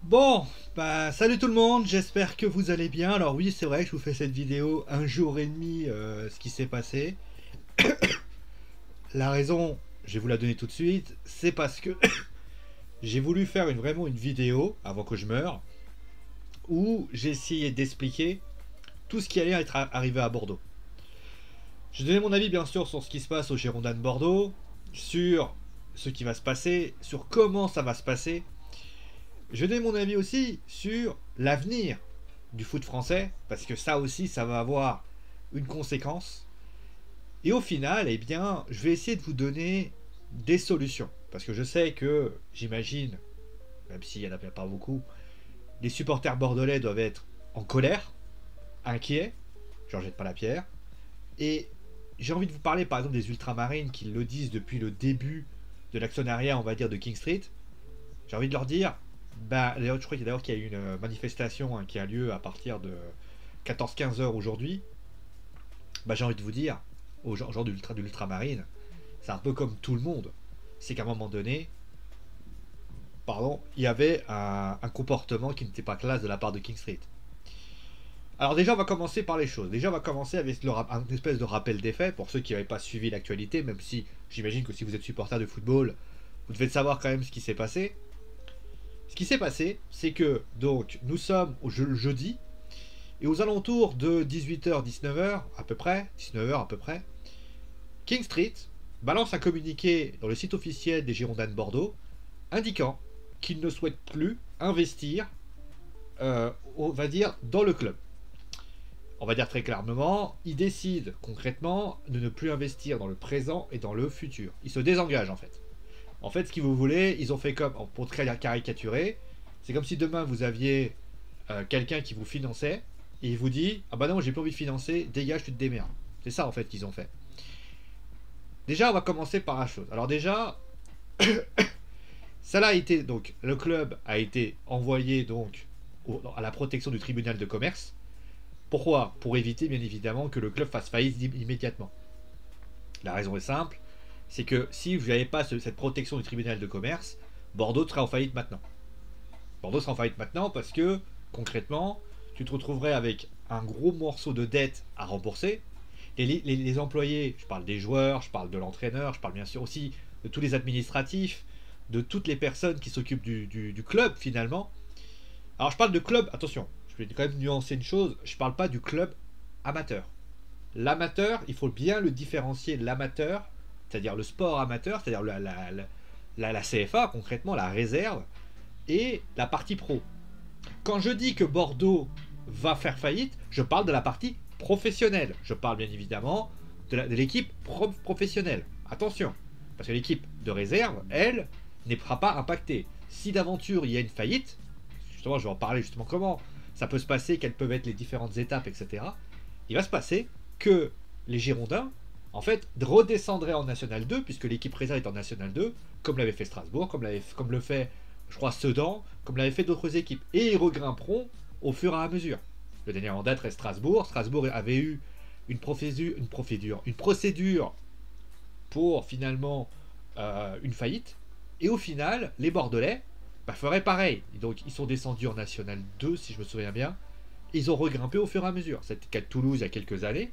Bon, bah salut tout le monde, j'espère que vous allez bien. Alors oui, c'est vrai que je vous fais cette vidéo un jour et demi, ce qui s'est passé. La raison, je vais vous la donner tout de suite, c'est parce que j'ai voulu faire vraiment une vidéo, avant que je meure, où j'ai essayé d'expliquer tout ce qui allait être arrivé à Bordeaux. J'ai donné mon avis bien sûr sur ce qui se passe au Girondins de Bordeaux, sur ce qui va se passer, sur comment ça va se passer. Je donne mon avis aussi sur l'avenir du foot français, parce que ça aussi, ça va avoir une conséquence. Et au final, eh bien, je vais essayer de vous donner des solutions. Parce que je sais que, j'imagine, même s'il n'y en a pas beaucoup, les supporters bordelais doivent être en colère, inquiets, j'en jette pas la pierre. Et j'ai envie de vous parler par exemple des ultramarines qui le disent depuis le début de l'actionnariat, on va dire, de King Street. J'ai envie de leur dire, bah, d'ailleurs, je crois qu'il y a eu une manifestation qui a lieu à partir de 14-15 heures aujourd'hui. Bah, j'ai envie de vous dire, aux gens de l'ultramarine, c'est un peu comme tout le monde. C'est qu'à un moment donné, pardon, il y avait un comportement qui n'était pas classe de la part de King Street. Alors déjà, on va commencer par les choses. Déjà, on va commencer avec un espèce de rappel des faits pour ceux qui n'avaient pas suivi l'actualité, même si j'imagine que si vous êtes supporter de football, vous devez savoir quand même ce qui s'est passé. Ce qui s'est passé, c'est que donc nous sommes au jeudi, et aux alentours de 18h-19h à peu près, 19h à peu près, King Street balance un communiqué dans le site officiel des Girondins de Bordeaux indiquant qu'il ne souhaite plus investir, on va dire, dans le club. On va dire très clairement, il décide concrètement de ne plus investir dans le présent et dans le futur. Il se désengage en fait. En fait, ce que vous voulez, ils ont fait comme, pour très caricaturer, c'est comme si demain vous aviez quelqu'un qui vous finançait et il vous dit ah bah non, j'ai pas envie de financer, dégage, tu te démerdes. C'est ça en fait qu'ils ont fait. Déjà, on va commencer par la chose. Alors déjà, ça a été donc le club a été envoyé donc à la protection du tribunal de commerce. Pourquoi? Pour éviter bien évidemment que le club fasse faillite immédiatement. La raison est simple, c'est que si vous n'avez pas cette protection du tribunal de commerce, Bordeaux sera en faillite maintenant. Bordeaux sera en faillite maintenant parce que concrètement, tu te retrouverais avec un gros morceau de dette à rembourser. Et les employés, je parle des joueurs, je parle de l'entraîneur, je parle bien sûr aussi de tous les administratifs, de toutes les personnes qui s'occupent du club finalement. Alors je parle de club, attention, je vais quand même nuancer une chose, je parle pas du club amateur. L'amateur, il faut bien le différencier de l'amateur, c'est-à-dire le sport amateur, c'est-à-dire la CFA concrètement, la réserve, et la partie pro. Quand je dis que Bordeaux va faire faillite, je parle de la partie professionnelle. Je parle bien évidemment de l'équipe professionnelle. Attention, parce que l'équipe de réserve, elle, ne sera pas impactée. Si d'aventure il y a une faillite, justement je vais en parler justement comment ça peut se passer, quelles peuvent être les différentes étapes, etc. Il va se passer que les Girondins, en fait, redescendraient en National 2, puisque l'équipe réserve est en National 2, comme l'avait fait Strasbourg, comme le fait, je crois, Sedan, comme l'avaient fait d'autres équipes. Et ils regrimperont au fur et à mesure. Le dernier en date reste Strasbourg. Strasbourg avait eu une procédure pour finalement une faillite. Et au final, les Bordelais feraient pareil. Donc ils sont descendus en National 2, si je me souviens bien. Ils ont regrimpé au fur et à mesure. C'était le cas de Toulouse il y a quelques années.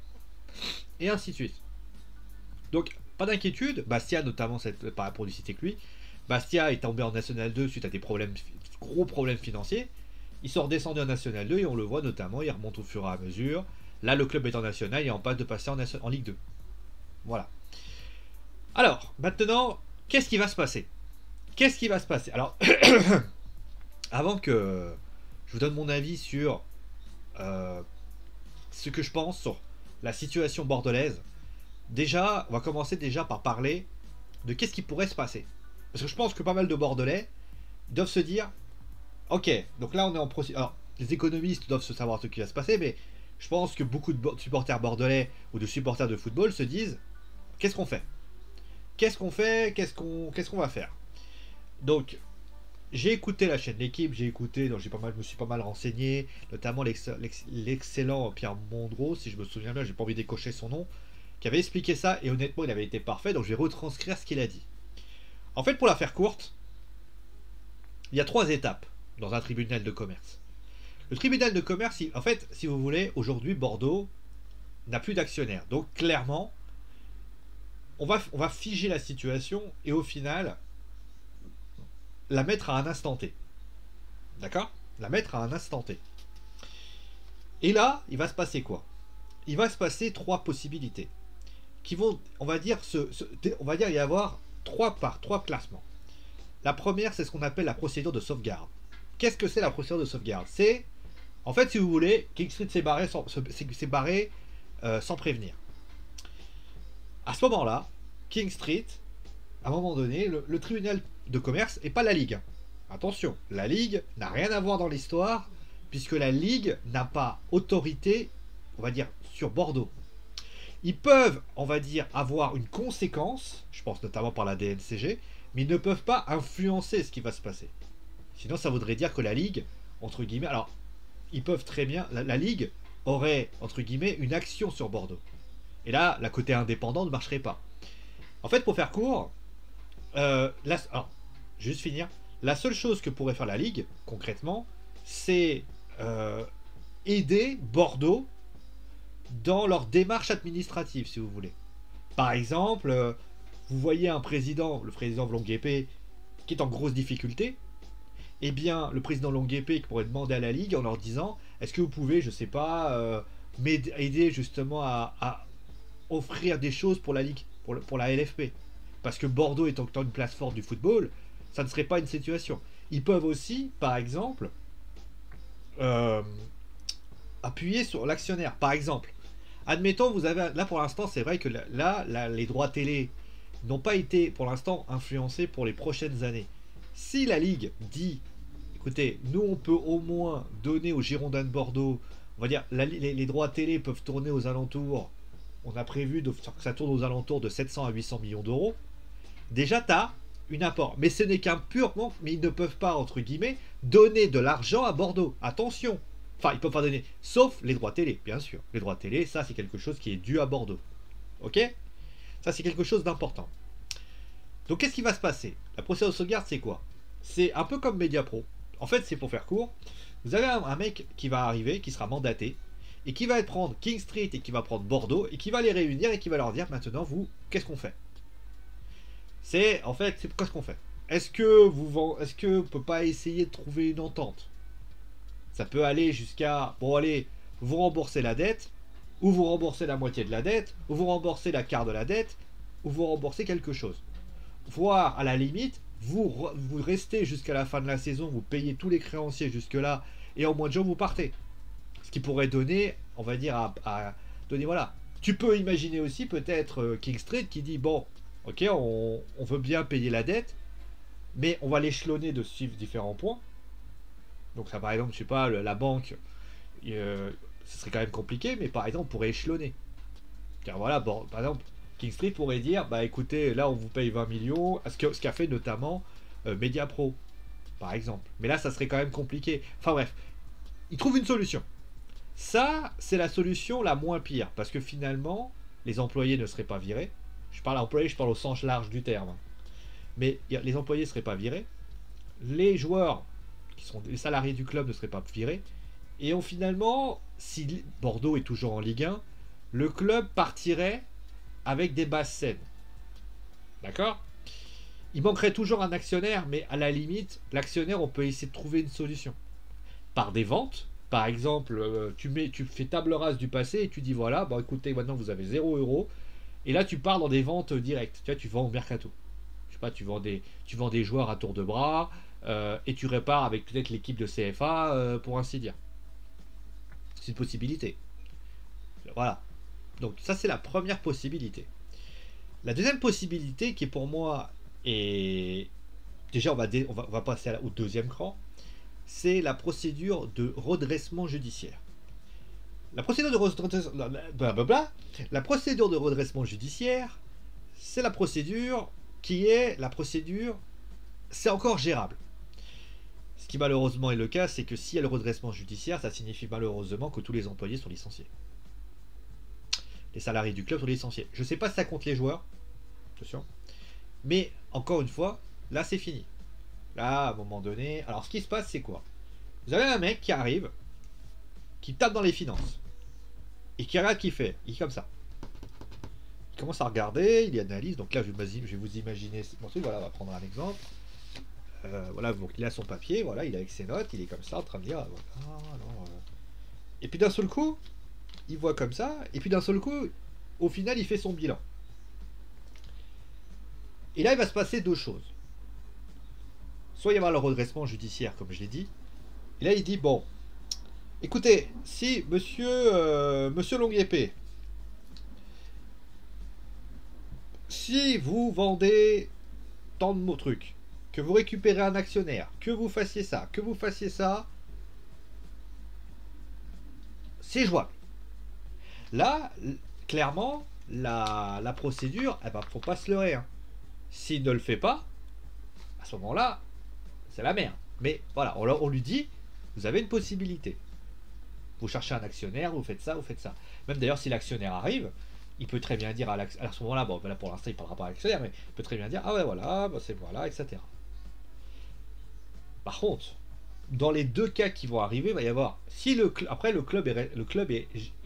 Et ainsi de suite. Donc, pas d'inquiétude. Bastia, notamment, pas pour lui citer que lui. Bastia est tombé en National 2 suite à des problèmes, gros problèmes financiers. Ils sont redescendus en National 2 et on le voit notamment, ils remontent au fur et à mesure. Là, le club est en National et en passe de passer en Ligue 2. Voilà. Alors, maintenant, qu'est-ce qui va se passer? Qu'est-ce qui va se passer? Alors, avant que je vous donne mon avis sur ce que je pense sur la situation bordelaise, déjà, on va commencer déjà par parler de qu'est-ce qui pourrait se passer. Parce que je pense que pas mal de Bordelais doivent se dire, ok, donc là on est en procédure. Alors, les économistes doivent se savoir ce qui va se passer, mais je pense que beaucoup de supporters bordelais ou de supporters de football se disent, qu'est-ce qu'on fait? Qu'est-ce qu'on fait? Qu'est-ce qu'on va faire? Donc, j'ai écouté la chaîne L'équipe, j'ai écouté, donc je me suis pas mal renseigné, notamment l'excellent Pierre Mondreau, si je me souviens bien, j'ai pas envie d'écocher son nom, qui avait expliqué ça, et honnêtement il avait été parfait, donc je vais retranscrire ce qu'il a dit. En fait, pour la faire courte, il y a trois étapes dans un tribunal de commerce. Le tribunal de commerce, en fait, si vous voulez, aujourd'hui, Bordeaux n'a plus d'actionnaire. Donc, clairement, on va figer la situation et au final, la mettre à un instant T. D'accord? La mettre à un instant T. Et là, il va se passer quoi? Il va se passer trois possibilités qui vont, on va dire, on va dire y avoir trois classements. La première, c'est ce qu'on appelle la procédure de sauvegarde. Qu'est-ce que c'est la procédure de sauvegarde? C'est, en fait, si vous voulez, King Street s'est barré sans prévenir. À ce moment-là, King Street, à un moment donné, le tribunal de commerce et pas la Ligue. Attention, la Ligue n'a rien à voir dans l'histoire, puisque la Ligue n'a pas autorité, on va dire, sur Bordeaux. Ils peuvent, on va dire, avoir une conséquence, je pense notamment par la DNCG, mais ils ne peuvent pas influencer ce qui va se passer. Sinon, ça voudrait dire que la Ligue, entre guillemets, alors, ils peuvent très bien, la Ligue aurait, entre guillemets, une action sur Bordeaux. Et là, la côté indépendant ne marcherait pas. En fait, pour faire court, alors, juste finir, la seule chose que pourrait faire la Ligue, concrètement, c'est aider Bordeaux dans leur démarche administrative, si vous voulez. Par exemple, vous voyez un président, le président Longuepé, qui est en grosse difficulté, eh bien, le président Longuepé qui pourrait demander à la Ligue en leur disant, est-ce que vous pouvez, je sais pas, m'aider justement à offrir des choses pour la Ligue, pour la LFP. Parce que Bordeaux étant une place forte du football, ça ne serait pas une situation. Ils peuvent aussi, par exemple, appuyer sur l'actionnaire. Par exemple, admettons, vous avez, là pour l'instant, c'est vrai que là, les droits télé n'ont pas été pour l'instant influencés pour les prochaines années. Si la Ligue dit, écoutez, nous on peut au moins donner aux Girondins de Bordeaux, on va dire, les droits télé peuvent tourner aux alentours, on a prévu que ça tourne aux alentours de 700 à 800 millions d'euros, déjà tu as une apport. Mais ce n'est qu'un pur manque, mais ils ne peuvent pas, entre guillemets, donner de l'argent à Bordeaux. Attention. Enfin, ils peuvent pas donner, sauf les droits télé, bien sûr. Les droits télé, ça c'est quelque chose qui est dû à Bordeaux. Ok? Ça c'est quelque chose d'important. Donc qu'est-ce qui va se passer? La procédure de sauvegarde, c'est quoi? C'est un peu comme Mediapro. En fait, c'est pour faire court. Vous avez un mec qui va arriver, qui sera mandaté, et qui va prendre King Street et qui va prendre Bordeaux, et qui va les réunir et qui va leur dire maintenant, vous, qu'est-ce qu'on fait? C'est, en fait, c'est qu'est-ce qu'on fait? Est-ce que on peut pas essayer de trouver une entente? Ça peut aller jusqu'à, bon allez, vous remboursez la dette, ou vous remboursez la moitié de la dette, ou vous remboursez la quart de la dette, ou vous remboursez quelque chose. Voire, à la limite, vous restez jusqu'à la fin de la saison, vous payez tous les créanciers jusque-là, et en moins de jours, vous partez. Ce qui pourrait donner, on va dire, à donner, voilà. Tu peux imaginer aussi peut-être King Street qui dit, bon, ok, on veut bien payer la dette, mais on va l'échelonner de suivre différents points. Donc ça, par exemple, je sais pas, la banque, ce serait quand même compliqué, mais par exemple, on pourrait échelonner. Car voilà, bon, par exemple, King Street pourrait dire, bah écoutez, là on vous paye 20 millions, ce qu'a fait notamment Mediapro, par exemple. Mais là, ça serait quand même compliqué. Enfin bref, ils trouvent une solution. Ça, c'est la solution la moins pire, parce que finalement, les employés ne seraient pas virés. Je parle employés, je parle au sens large du terme. Mais les employés ne seraient pas virés. Les joueurs, qui sont les salariés du club, ne seraient pas virés. Et finalement, si Bordeaux est toujours en Ligue 1, le club partirait avec des bases saines. D'accord? Il manquerait toujours un actionnaire, mais à la limite, l'actionnaire, on peut essayer de trouver une solution. Par des ventes, par exemple, tu fais table rase du passé et tu dis voilà, bon écoutez, maintenant vous avez 0 €. Et là, tu pars dans des ventes directes. Tu vois, tu vends au mercato. Je sais pas, tu vends des joueurs à tour de bras et tu répares avec peut-être l'équipe de CFA, pour ainsi dire. C'est une possibilité. Voilà. Donc ça, c'est la première possibilité. La deuxième possibilité, qui est pour moi, et déjà on va passer au deuxième cran, c'est la procédure de redressement judiciaire. La procédure de redressement judiciaire, c'est la procédure c'est encore gérable. Ce qui malheureusement est le cas, c'est que s'il y a le redressement judiciaire, ça signifie malheureusement que tous les employés sont licenciés. Les salariés du club sont licenciés. Je ne sais pas si ça compte les joueurs, attention, mais encore une fois, là c'est fini. Là, à un moment donné... Alors, ce qui se passe, c'est quoi? Vous avez un mec qui arrive, qui tape dans les finances, et qui regarde qui fait. Il est comme ça. Il commence à regarder, il analyse. Donc là, je vais vous imaginer mon truc. Voilà, on va prendre un exemple. Voilà, donc il a son papier, voilà, il est avec ses notes, il est comme ça, en train de dire... voilà, non, Et puis d'un seul coup, il voit comme ça, et puis d'un seul coup, au final, il fait son bilan. Et là, il va se passer deux choses. Soit il va y avoir le redressement judiciaire, comme je l'ai dit. Et là, il dit, bon, écoutez, si monsieur Longue Épée, si vous vendez tant de mots trucs, que vous récupérez un actionnaire, que vous fassiez ça, c'est jouable. Là, clairement, la procédure, eh ben, faut pas se leurrer. Hein. S'il ne le fait pas, à ce moment-là, c'est la merde. Mais voilà, on lui dit, vous avez une possibilité. Vous cherchez un actionnaire, vous faites ça, vous faites ça. Même d'ailleurs, si l'actionnaire arrive, il peut très bien dire à ce moment-là, bon, là pour l'instant, il ne parlera pas à l'actionnaire, mais il peut très bien dire, ah ouais, voilà, bah, c'est voilà, etc. Par contre, dans les deux cas qui vont arriver, il va y avoir, si après le club est,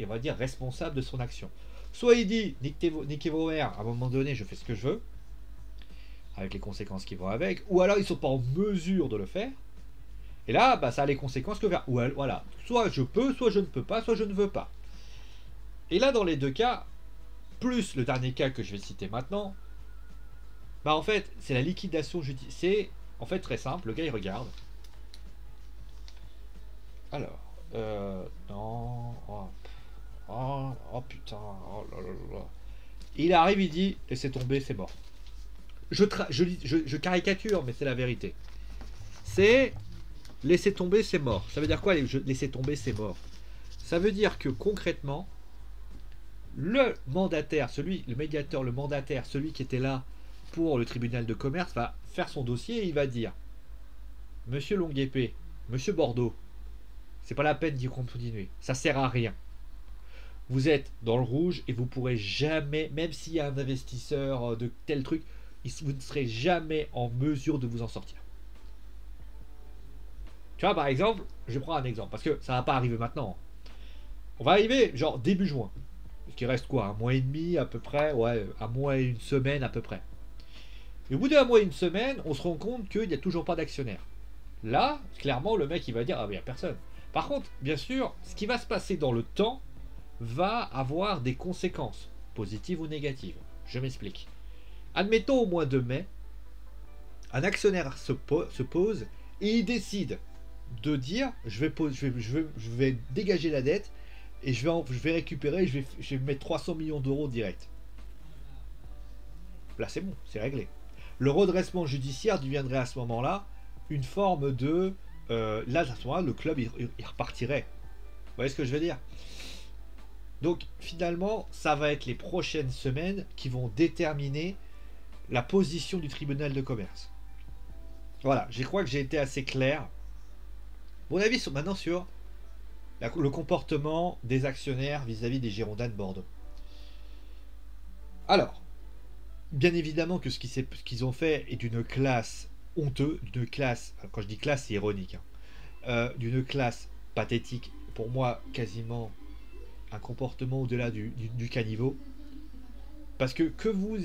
on va dire, responsable de son action. Soit il dit, niquez vos mères, à un moment donné, je fais ce que je veux, avec les conséquences qui vont avec, ou alors ils ne sont pas en mesure de le faire, et là, bah, ça a les conséquences que faire. Ou voilà, soit je peux, soit je ne peux pas, soit je ne veux pas. Et là, dans les deux cas, plus le dernier cas que je vais citer maintenant, bah en fait, c'est la liquidation judiciaire. C'est en fait très simple, le gars il regarde. Alors, non, oh putain, oh là là là. Il arrive, il dit, laissez tomber, c'est mort. Je caricature, mais c'est la vérité. C'est laisser tomber, c'est mort. Ça veut dire quoi, laisser tomber, c'est mort? Ça veut dire que concrètement, le mandataire, le médiateur, le mandataire, celui qui était là pour le tribunal de commerce, va faire son dossier et il va dire, Monsieur Longue Épée, Monsieur Bordeaux, c'est pas la peine d'y continuer, ça sert à rien. Vous êtes dans le rouge et vous pourrez jamais, même s'il y a un investisseur de tel truc, vous ne serez jamais en mesure de vous en sortir. Tu vois, par exemple, je prends un exemple, parce que ça va pas arriver maintenant. On va arriver, genre, début juin. Ce qui reste quoi, un mois et demi à peu près, ouais, un mois et une semaine à peu près. Et au bout d'un mois et une semaine, on se rend compte qu'il n'y a toujours pas d'actionnaire. Là, clairement, le mec, il va dire, ah, mais il n'y a personne. Par contre, bien sûr, ce qui va se passer dans le temps va avoir des conséquences, positives ou négatives. Je m'explique. Admettons au mois de mai, un actionnaire se pose et il décide de dire, je vais dégager la dette et je vais récupérer, je vais mettre 300 millions d'euros direct. Là, c'est bon, c'est réglé. Le redressement judiciaire deviendrait à ce moment-là une forme de... là, à ce moment-là, le club, il repartirait. Vous voyez ce que je veux dire? Donc, finalement, ça va être les prochaines semaines qui vont déterminer la position du tribunal de commerce. Voilà, je crois que j'ai été assez clair. Mon avis maintenant sur le comportement des actionnaires vis-à-vis des Girondins de Bordeaux. Alors, bien évidemment que ce qu'ils ont fait est d'une classe honteuse, d'une classe, quand je dis classe c'est ironique, hein, d'une classe pathétique, pour moi quasiment un comportement au-delà du caniveau. Parce que vous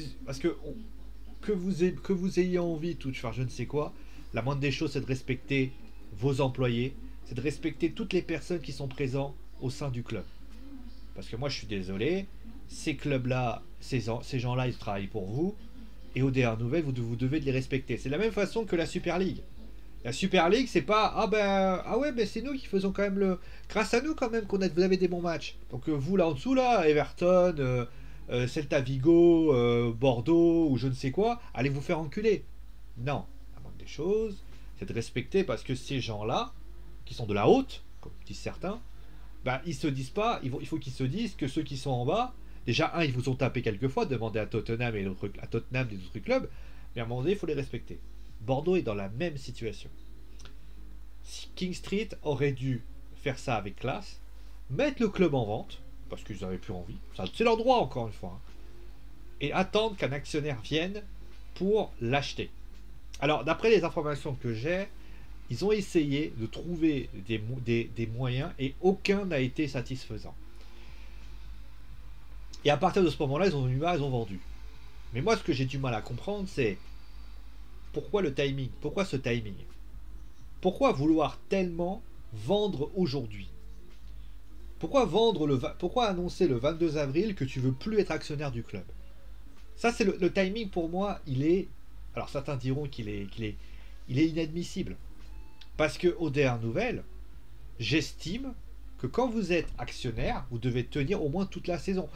ayez envie de faire je ne sais quoi, la moindre des choses c'est de respecter vos employés, c'est de respecter toutes les personnes qui sont présentes au sein du club. Parce que moi je suis désolé, ces clubs-là, ces gens-là, ils travaillent pour vous, et aux dernières nouvelles, vous devez de les respecter. C'est de la même façon que la Super League. La Super League, c'est pas ouais, ben c'est nous qui faisons quand même grâce à nous quand même vous avez des bons matchs. Donc vous là en dessous là, Everton, Celta Vigo, Bordeaux ou je ne sais quoi, allez vous faire enculer. Non, la moindre des choses, c'est de respecter parce que ces gens-là, qui sont de la haute, comme disent certains, bah, ils se disent pas, il faut qu'ils se disent que ceux qui sont en bas, déjà, ils vous ont tapé quelques fois, demandez à Tottenham et à Tottenham des autres clubs, mais à un moment donné, il faut les respecter. Bordeaux est dans la même situation. King Street aurait dû faire ça avec classe, mettre le club en vente, parce qu'ils n'avaient plus envie, c'est leur droit encore une fois, hein, et attendre qu'un actionnaire vienne pour l'acheter. Alors, d'après les informations que j'ai, ils ont essayé de trouver des moyens et aucun n'a été satisfaisant. Et à partir de ce moment-là, ils ont eu marre, ils ont vendu. Mais moi, ce que j'ai du mal à comprendre, c'est pourquoi le timing? Pourquoi ce timing? Pourquoi vouloir tellement vendre aujourd'hui? Pourquoi annoncer le 22 avril que tu veux plus être actionnaire du club? Ça, c'est le timing pour moi, il est. Alors certains diront il est inadmissible. Parce que aux dernières nouvelles, j'estime que quand vous êtes actionnaire, vous devez tenir au moins toute la saison.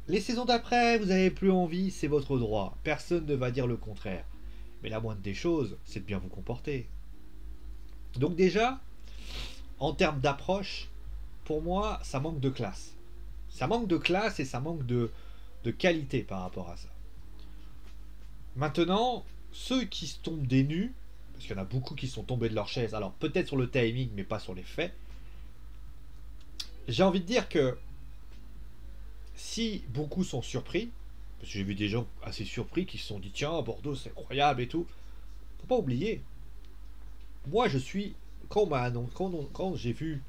Les saisons d'après, vous n'avez plus envie, c'est votre droit. Personne ne va dire le contraire. Mais la moindre des choses, c'est de bien vous comporter. Donc déjà, en termes d'approche, pour moi, ça manque de classe. Ça manque de classe et ça manque de qualité par rapport à ça. Maintenant, ceux qui se tombent des nues, parce qu'il y en a beaucoup qui sont tombés de leur chaise, alors peut-être sur le timing, mais pas sur les faits, j'ai envie de dire que si beaucoup sont surpris, parce que j'ai vu des gens assez surpris qui se sont dit tiens, Bordeaux c'est incroyable et tout, faut pas oublier, moi je suis, quand j'ai vu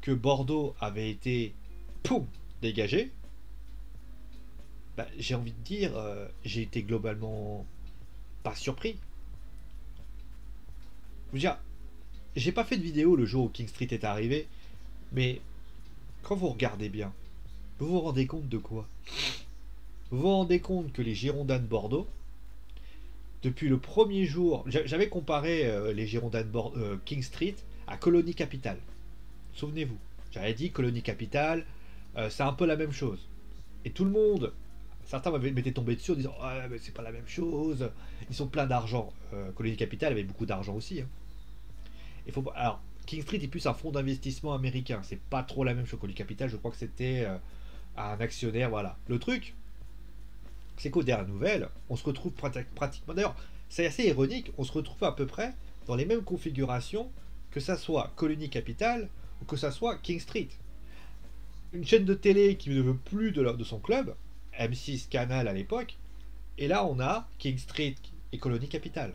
que Bordeaux avait été poum, dégagé, bah, j'ai envie de dire, j'ai été globalement pas surpris. Je veux dire, j'ai pas fait de vidéo le jour où King Street est arrivé, mais quand vous regardez bien, vous vous rendez compte de quoi? Vous vous rendez compte que les Girondins de Bordeaux, depuis le premier jour, j'avais comparé les Girondins de King Street à Colonie Capital. Souvenez-vous, j'avais dit Colonie Capital, c'est un peu la même chose. Et tout le monde, certains m'étaient tombés dessus en disant ah, mais c'est pas la même chose, ils sont pleins d'argent. Colonie Capital avait beaucoup d'argent aussi. Hein. Alors, King Street est plus un fonds d'investissement américain, c'est pas trop la même chose. Colonie Capital, je crois que c'était un actionnaire, voilà. Le truc, c'est qu'aux dernières nouvelles, on se retrouve pratiquement. D'ailleurs, c'est assez ironique, on se retrouve à peu près dans les mêmes configurations, que ça soit Colony Capital ou que ça soit King Street. Une chaîne de télé qui ne veut plus de son club, M6 Canal à l'époque, et là on a King Street et Colony Capital.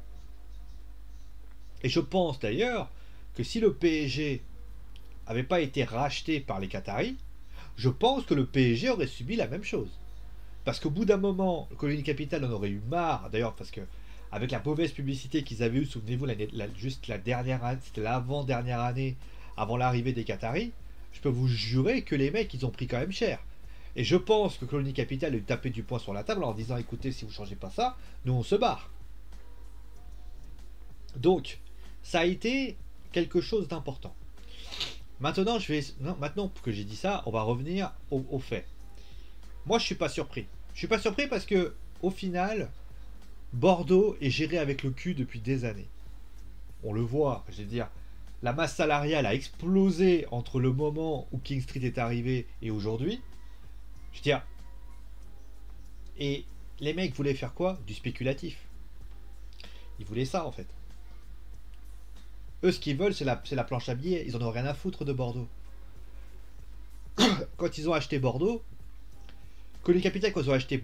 Et je pense d'ailleurs que si le PSG avait pas été racheté par les Qataris, je pense que le PSG aurait subi la même chose. Parce qu'au bout d'un moment, le Colony Capital en aurait eu marre, d'ailleurs, parce que avec la mauvaise publicité qu'ils avaient eue, souvenez-vous, juste la dernière année, c'était l'avant-dernière année, avant l'arrivée des Qataris, je peux vous jurer que les mecs, ils ont pris quand même cher. Et je pense que Colony Capital a tapé du poing sur la table en disant écoutez, si vous ne changez pas ça, nous on se barre. Donc, ça a été quelque chose d'important. Maintenant, maintenant que j'ai dit ça, on va revenir aux faits. Moi, je suis pas surpris. Je suis pas surpris parce que, au final, Bordeaux est géré avec le cul depuis des années. On le voit, je veux dire, la masse salariale a explosé entre le moment où King Street est arrivé et aujourd'hui. Je veux dire, et les mecs voulaient faire quoi? Du spéculatif. Ils voulaient ça en fait. Eux, ce qu'ils veulent, c'est la planche à billets. Ils en ont rien à foutre de Bordeaux. Quand ils ont acheté Bordeaux, que les capitales qu'ils ont acheté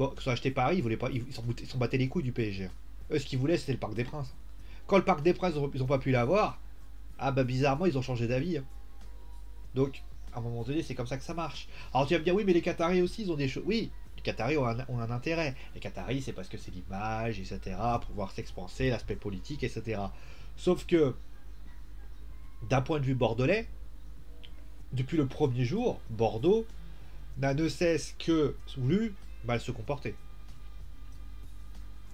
Paris, ils s'en battaient les couilles du PSG. Eux, ce qu'ils voulaient, c'était le Parc des Princes. Quand le Parc des Princes, ils n'ont pas pu l'avoir, ah bah bizarrement, ils ont changé d'avis. Hein. Donc, à un moment donné, c'est comme ça que ça marche. Alors tu vas me dire, oui, mais les Qataris aussi, ils ont des choses. Oui, les Qataris ont un intérêt. Les Qataris, c'est parce que c'est l'image, etc., pour pouvoir s'expanser, l'aspect politique, etc. Sauf que, d'un point de vue bordelais, depuis le premier jour, Bordeaux n'a ne cesse que voulu mal se comporter.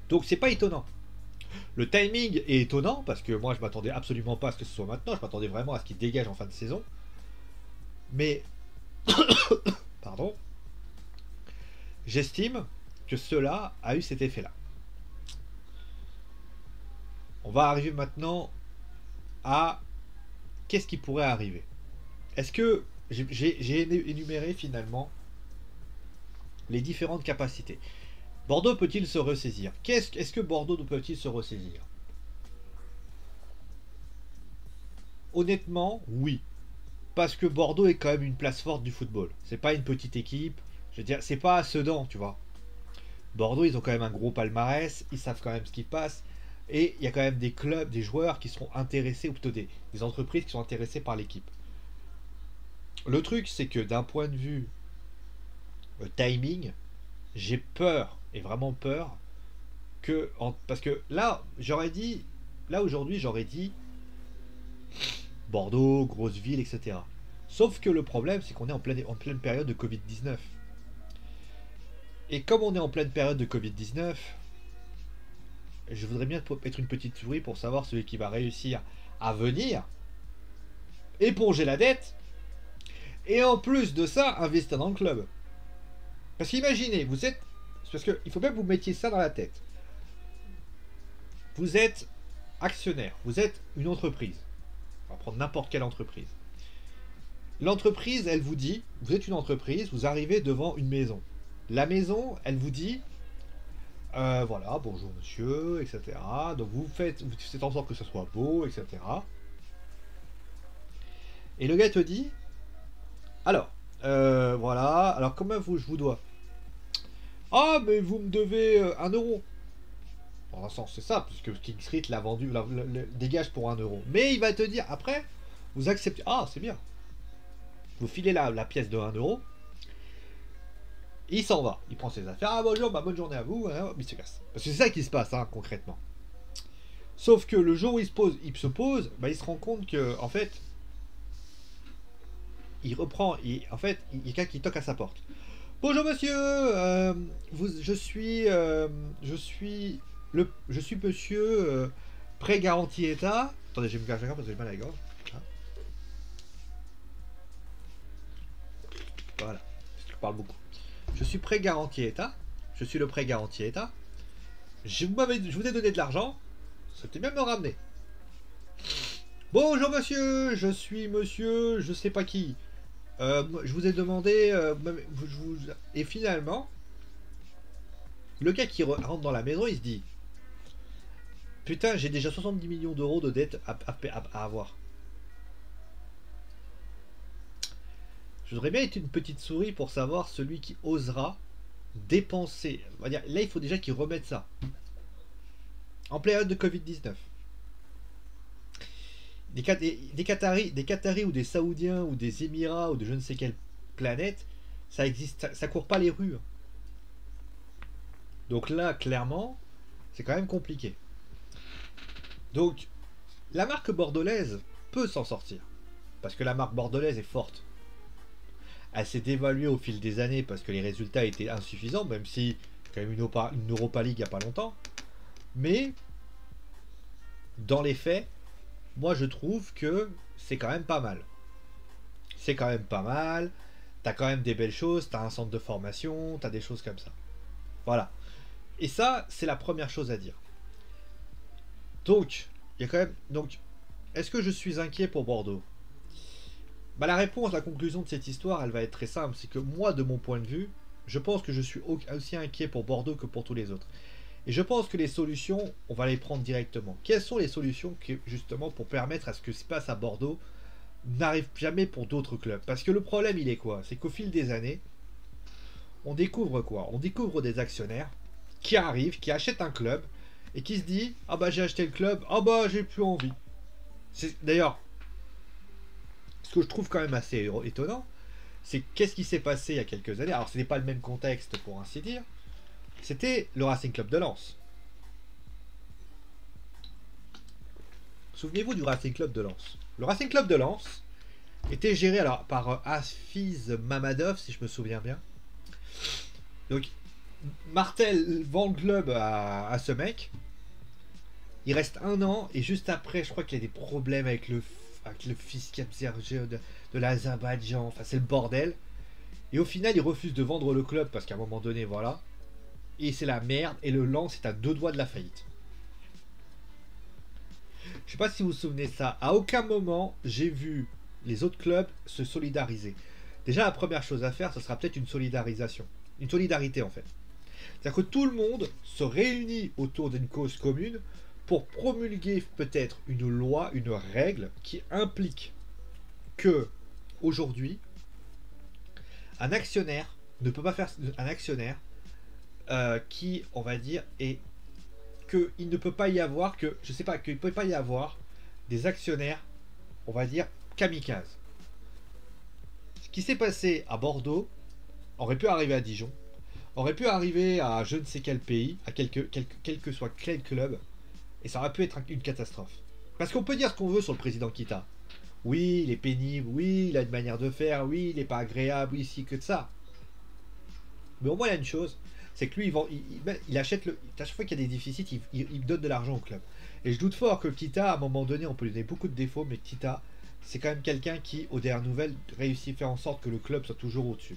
Donc c'est pas étonnant. Le timing est étonnant parce que moi je m'attendais absolument pas à ce que ce soit maintenant, je m'attendais vraiment à ce qu'il dégage en fin de saison. Mais pardon, j'estime que cela a eu cet effet-là. On va arriver maintenant à qu'est-ce qui pourrait arriver. Est-ce que j'ai énuméré finalement les différentes capacités. Bordeaux peut-il se ressaisir? Est-ce que Bordeaux peut-il se ressaisir? Honnêtement, oui. Parce que Bordeaux est quand même une place forte du football. C'est pas une petite équipe. Je veux dire, c'est pas à Sedan, tu vois. Bordeaux, ils ont quand même un gros palmarès. Ils savent quand même ce qui passe. Et il y a quand même des clubs, des joueurs qui seront intéressés, ou plutôt des entreprises qui sont intéressées par l'équipe. Le truc, c'est que d'un point de vue timing, j'ai peur, et vraiment peur, parce que là, aujourd'hui, j'aurais dit Bordeaux, grosse ville, etc. Sauf que le problème, c'est qu'on est en pleine période de Covid-19. Et comme on est en pleine période de Covid-19, je voudrais bien être une petite souris pour savoir celui qui va réussir à venir, éponger la dette, et en plus de ça, investir dans le club. Parce qu'imaginez, parce qu'il faut bien que vous mettiez ça dans la tête. Vous êtes actionnaire, vous êtes une entreprise. On va prendre n'importe quelle entreprise. L'entreprise, elle vous dit, vous êtes une entreprise, vous arrivez devant une maison. La maison, elle vous dit, voilà, bonjour monsieur, etc. Donc vous faites en sorte que ce soit beau, etc. Et le gars te dit, alors, voilà, alors combien je vous dois? Ah, mais vous me devez 1 euro. Dans un sens, c'est ça, puisque King Street l'a vendu, dégage pour 1 euro. Mais il va te dire, après, vous acceptez. Ah, c'est bien. Vous filez la pièce de 1 euro. Il s'en va. Il prend ses affaires. Ah, bonjour, bonne journée à vous. Hein, il se casse. Parce que c'est ça qui se passe, hein, concrètement. Sauf que le jour où il se pose, bah, il se rend compte que, en fait, il reprend. En fait, il y a quelqu'un qui toque à sa porte. Bonjour monsieur, je suis monsieur prêt garantie état. Attendez, je vais me cacher parce que j'ai mal à la gorge. Voilà, je parle beaucoup. Je suis prêt garantie état. Je suis le prêt garantie état. Je vous ai donné de l'argent. C'était bien me ramener. Bonjour monsieur, je suis monsieur, je sais pas qui. Je vous ai demandé, et finalement, le gars qui rentre dans la maison, il se dit, putain, j'ai déjà 70 millions d'euros de dettes à avoir. Je voudrais bien être une petite souris pour savoir celui qui osera dépenser. On va dire, là, il faut déjà qu'il remette ça. En période de Covid-19. Des Qataris ou des Saoudiens ou des Émirats ou de je ne sais quelle planète, ça existe, ça court pas les rues. Donc là, clairement, c'est quand même compliqué. Donc, la marque bordelaise peut s'en sortir. Parce que la marque bordelaise est forte. Elle s'est dévaluée au fil des années parce que les résultats étaient insuffisants, même si quand même une Europa League il n'y a pas longtemps. Mais, dans les faits, moi je trouve que c'est quand même pas mal. C'est quand même pas mal. T'as quand même des belles choses, t'as un centre de formation, t'as des choses comme ça. Voilà. Et ça, c'est la première chose à dire. Donc, il y a quand même. Donc, est-ce que je suis inquiet pour Bordeaux? Bah, la réponse, la conclusion de cette histoire, elle va être très simple. C'est que moi, de mon point de vue, je pense que je suis aussi inquiet pour Bordeaux que pour tous les autres. Et je pense que les solutions, on va les prendre directement. Quelles sont les solutions qui, justement, pour permettre à ce que se passe à Bordeaux n'arrive jamais pour d'autres clubs? Parce que le problème, il est quoi? C'est qu'au fil des années, on découvre quoi? On découvre des actionnaires qui arrivent, qui achètent un club et qui se disent ah bah j'ai acheté le club, ah bah j'ai plus envie. C'est d'ailleurs ce que je trouve quand même assez étonnant, c'est qu'est-ce qui s'est passé il y a quelques années. Alors ce n'est pas le même contexte pour ainsi dire. C'était le Racing Club de Lens. Souvenez-vous du Racing Club de Lens. Le Racing Club de Lens était géré alors par Hafiz Mamadov, si je me souviens bien. Donc Martel vend le club à ce mec. Il reste 1 an et juste après, je crois qu'il y a des problèmes avec le fils de l'Azerbaïdjan. Enfin, c'est le bordel. Et au final, il refuse de vendre le club parce qu'à un moment donné, voilà. Et c'est la merde. Et le Lens est à 2 doigts de la faillite. Je sais pas si vous vous souvenez de ça. À aucun moment, j'ai vu les autres clubs se solidariser. Déjà, la première chose à faire, ce sera peut-être une solidarisation. Une solidarité, en fait. C'est-à-dire que tout le monde se réunit autour d'une cause commune pour promulguer peut-être une loi, une règle qui implique que, aujourd'hui, un actionnaire ne peut pas faire... Un actionnaire qui, on va dire, est qu'il ne peut pas y avoir je sais pas, qu'il ne peut pas y avoir des actionnaires, on va dire, kamikazes. Ce qui s'est passé à Bordeaux aurait pu arriver à Dijon, aurait pu arriver à je ne sais quel pays, à quel que soit quel club, et ça aurait pu être une catastrophe. Parce qu'on peut dire ce qu'on veut sur le président Kita. Oui, il est pénible, oui, il a une manière de faire, oui, il n'est pas agréable, oui, si, que de ça. Mais au moins, il y a une chose, c'est que lui, il achète à chaque fois qu'il y a des déficits, il donne de l'argent au club. Et je doute fort que Kita, à un moment donné, on peut lui donner beaucoup de défauts, mais Kita, c'est quand même quelqu'un qui, aux dernières nouvelles, réussit à faire en sorte que le club soit toujours au-dessus.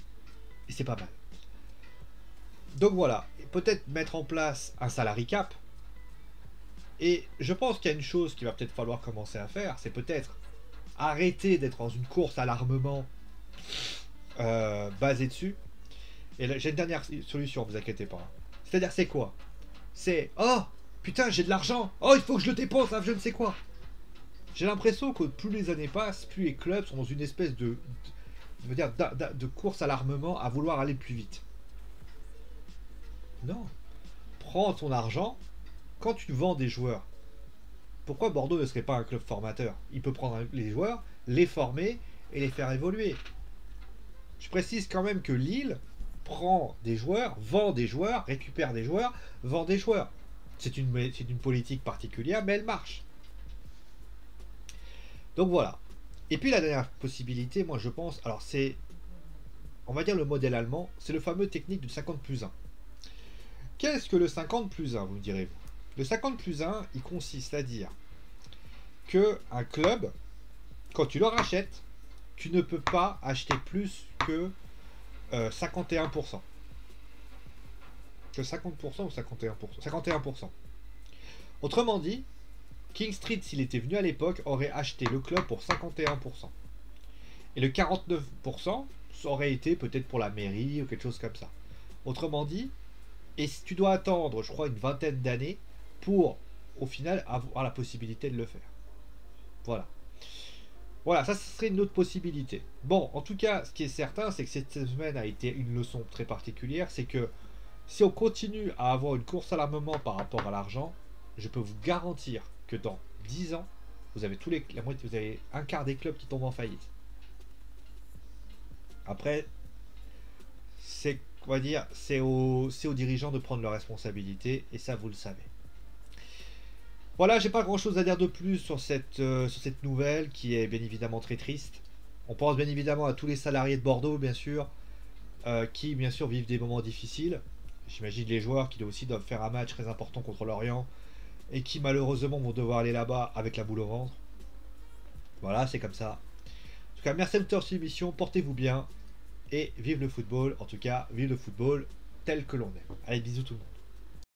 Et c'est pas mal. Donc voilà, peut-être mettre en place un salary cap. Et je pense qu'il y a une chose qu'il va peut-être falloir commencer à faire, c'est peut-être arrêter d'être dans une course à l'armement basée dessus. Et là, j'ai une dernière solution, vous inquiétez pas. C'est-à-dire, c'est quoi? C'est oh putain, j'ai de l'argent, oh il faut que je le dépense, hein, je ne sais quoi. J'ai l'impression que plus les années passent, plus les clubs sont dans une espèce de course à l'armement à vouloir aller plus vite. Non. Prends ton argent. Quand tu vends des joueurs, pourquoi Bordeaux ne serait pas un club formateur? Il peut prendre les joueurs, les former et les faire évoluer. Je précise quand même que Lille prend des joueurs, vend des joueurs, récupère des joueurs, vend des joueurs. C'est une politique particulière, mais elle marche. Donc voilà. Et puis la dernière possibilité, moi je pense, alors c'est, on va dire le modèle allemand, c'est le fameux technique du 50+1. Qu'est-ce que le 50+1, vous me direz-vous? Le 50+1, il consiste à dire que un club, quand tu le rachètes, tu ne peux pas acheter plus que 51%. Que 50% ou 51%? 51%. Autrement dit, King Street, s'il était venu à l'époque, aurait acheté le club pour 51%. Et le 49%, ça aurait été peut-être pour la mairie ou quelque chose comme ça. Autrement dit, et si tu dois attendre, je crois, une vingtaine d'années pour, au final, avoir la possibilité de le faire. Voilà. Voilà, ça serait une autre possibilité. Bon, en tout cas, ce qui est certain, c'est que cette semaine a été une leçon très particulière. C'est que si on continue à avoir une course à l'armement par rapport à l'argent, je peux vous garantir que dans 10 ans, vous avez vous avez un quart des clubs qui tombent en faillite. Après, c'est, on va dire, c'est aux dirigeants de prendre leurs responsabilités, et ça, vous le savez. Voilà, j'ai pas grand chose à dire de plus sur cette nouvelle qui est bien évidemment très triste. On pense bien évidemment à tous les salariés de Bordeaux, bien sûr, qui bien sûr vivent des moments difficiles. J'imagine les joueurs qui aussi doivent faire un match très important contre Lorient et qui malheureusement vont devoir aller là-bas avec la boule au ventre. Voilà, c'est comme ça. En tout cas, merci de cette émission, portez-vous bien et vive le football. En tout cas, vive le football tel que l'on aime. Allez, bisous tout le monde.